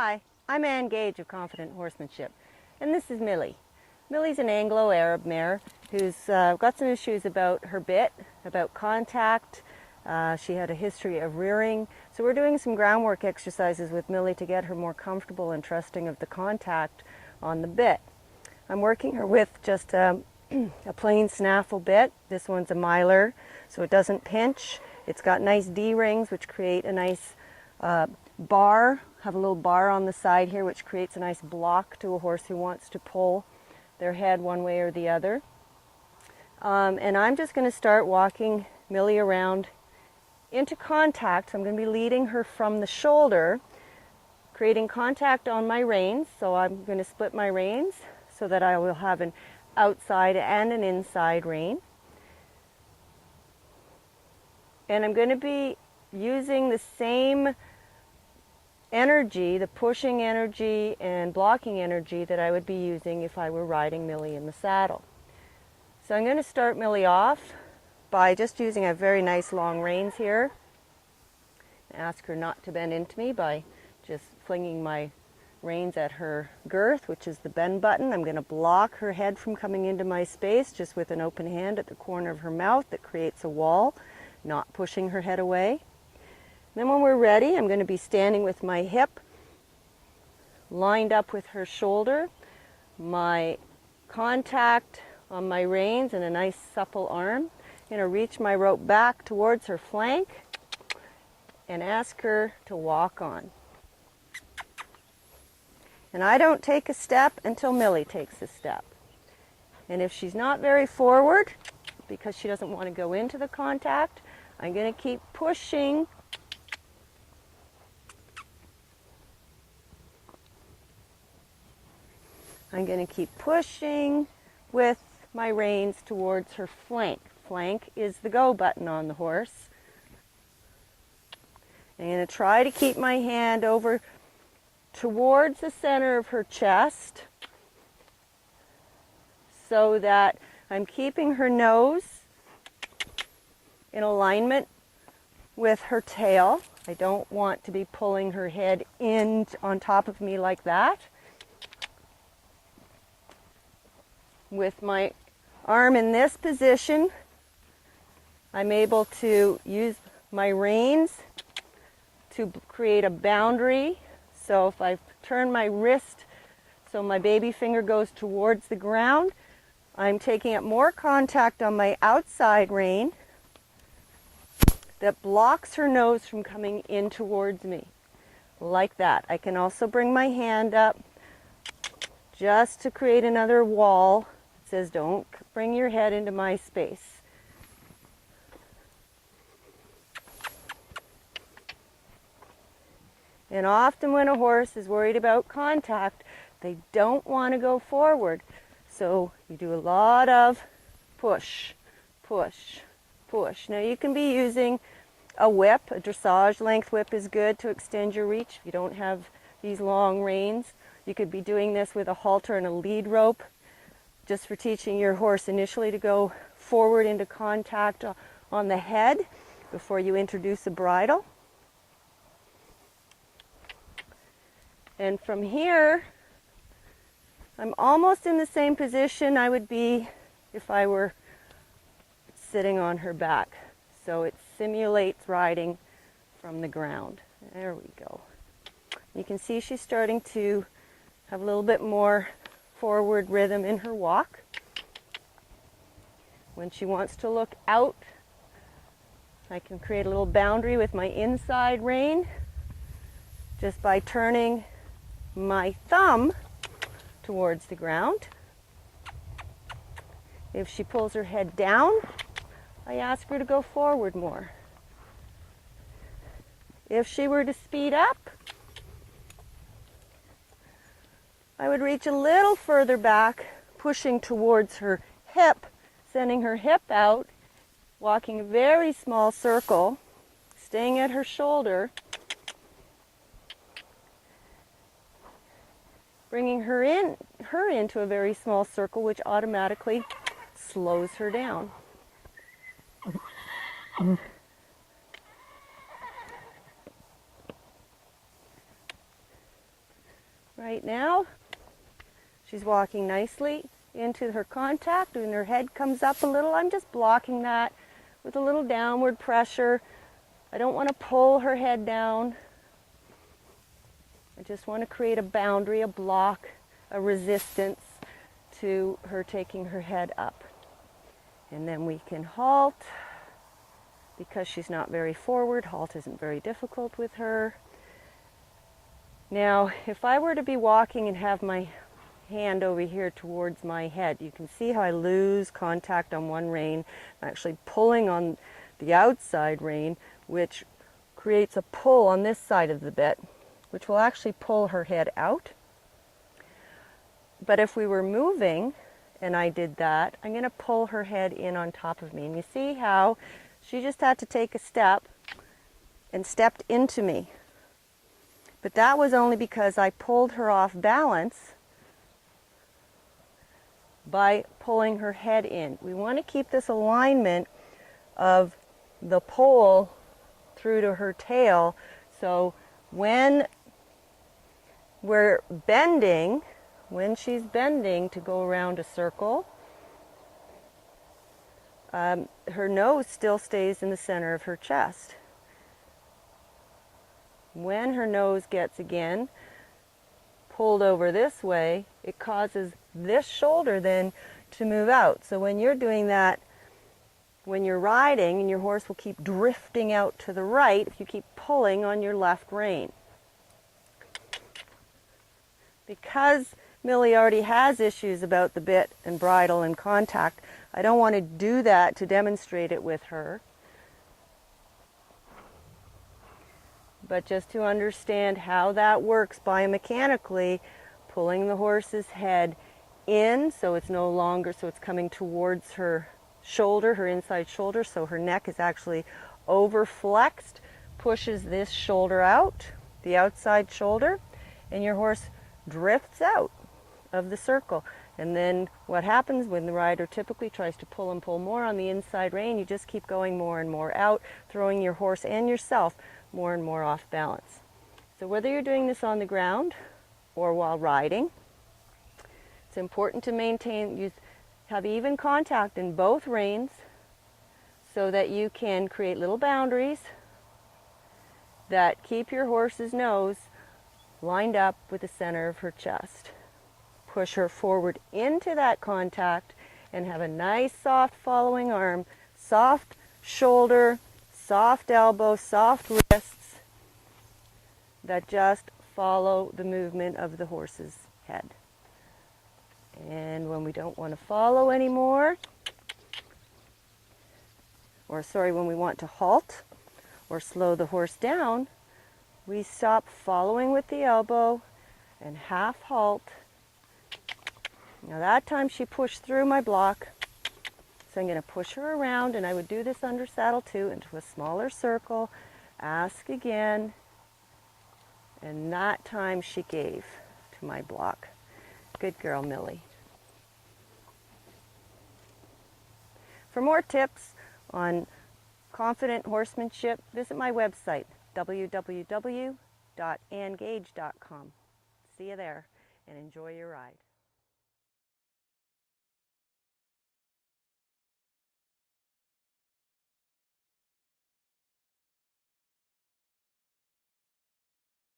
Hi, I'm Gage of Confident Horsemanship, and this is Millie. Millie's an Anglo-Arab mare who's got some issues about her bit, about contact. She had a history of rearing, so we're doing some groundwork exercises with Millie to get her more comfortable and trusting of the contact on the bit. I'm working her with just a plain snaffle bit. This one's a miler, so it doesn't pinch. It's got nice D-rings, which create a nice bar. Have a little bar on the side here, which creates a nice block to a horse who wants to pull their head one way or the other. And I'm just going to start walking Millie around into contact. So I'm going to be leading her from the shoulder, creating contact on my reins. So I'm going to split my reins so that I will have an outside and an inside rein. And I'm going to be using the same energy, the pushing energy and blocking energy that I would be using if I were riding Millie in the saddle. So I'm going to start Millie off by just using a very nice long reins here. Ask her not to bend into me by just flinging my reins at her girth, which is the bend button. I'm going to block her head from coming into my space just with an open hand at the corner of her mouth that creates a wall, not pushing her head away. Then when we're ready, I'm going to be standing with my hip lined up with her shoulder, my contact on my reins and a nice supple arm. I'm going to reach my rope back towards her flank and ask her to walk on. And I don't take a step until Millie takes a step. And if she's not very forward, because she doesn't want to go into the contact, I'm going to keep pushing with my reins towards her flank. Flank is the go button on the horse. I'm going to try to keep my hand over towards the center of her chest so that I'm keeping her nose in alignment with her tail. I don't want to be pulling her head in on top of me like that. With my arm in this position, I'm able to use my reins to create a boundary. So if I turn my wrist so my baby finger goes towards the ground, I'm taking up more contact on my outside rein that blocks her nose from coming in towards me, like that. I can also bring my hand up just to create another wall. It says, don't bring your head into my space. And often when a horse is worried about contact, they don't want to go forward. So you do a lot of push, push, push. Now you can be using a whip. A dressage length whip is good to extend your reach if you don't have these long reins. You could be doing this with a halter and a lead rope, just for teaching your horse initially to go forward into contact on the head before you introduce a bridle. And from here, I'm almost in the same position I would be if I were sitting on her back. So it simulates riding from the ground. There we go. You can see she's starting to have a little bit more forward rhythm in her walk. When she wants to look out, I can create a little boundary with my inside rein just by turning my thumb towards the ground. If she pulls her head down, I ask her to go forward more. If she were to speed up, I would reach a little further back, pushing towards her hip, sending her hip out, walking a very small circle, staying at her shoulder, bringing her into a very small circle, which automatically slows her down. Right now, she's walking nicely into her contact, and her head comes up a little. I'm just blocking that with a little downward pressure. I don't want to pull her head down. I just want to create a boundary, a block, a resistance to her taking her head up. And then we can halt. Because she's not very forward, halt isn't very difficult with her. Now, if I were to be walking and have my hand over here towards my head, you can see how I lose contact on one rein. I'm actually pulling on the outside rein, which creates a pull on this side of the bit, which will actually pull her head out. But if we were moving, and I did that, I'm going to pull her head in on top of me. And you see how she just had to take a step and stepped into me. But that was only because I pulled her off balance by pulling her head in. We want to keep this alignment of the pole through to her tail. So when we're bending, when she's bending to go around a circle, her nose still stays in the center of her chest. When her nose gets again pulled over this way, it causes this shoulder then to move out. So when you're doing that, when you're riding, and your horse will keep drifting out to the right if you keep pulling on your left rein. Because Millie already has issues about the bit and bridle and contact, I don't want to do that to demonstrate it with her. But just to understand how that works biomechanically, pulling the horse's head in so it's no longer, so it's coming towards her shoulder, her inside shoulder, so her neck is actually over flexed, pushes this shoulder out, the outside shoulder, and your horse drifts out of the circle. And then what happens when the rider typically tries to pull and pull more on the inside rein, you just keep going more and more out, throwing your horse and yourself more and more off balance. So whether you're doing this on the ground or while riding, it's important to maintain, have even contact in both reins so that you can create little boundaries that keep your horse's nose lined up with the center of her chest. Push her forward into that contact and have a nice soft following arm, soft shoulder, soft elbow, soft wrists that just follow the movement of the horse's head. And when we don't want to follow anymore, when we want to halt or slow the horse down, we stop following with the elbow and half halt. Now that time she pushed through my block, so I'm going to push her around, and I would do this under saddle too, into a smaller circle, ask again, and that time she gave to my block. Good girl, Millie. For more tips on confident horsemanship, visit my website, www.angage.com. See you there, and enjoy your ride.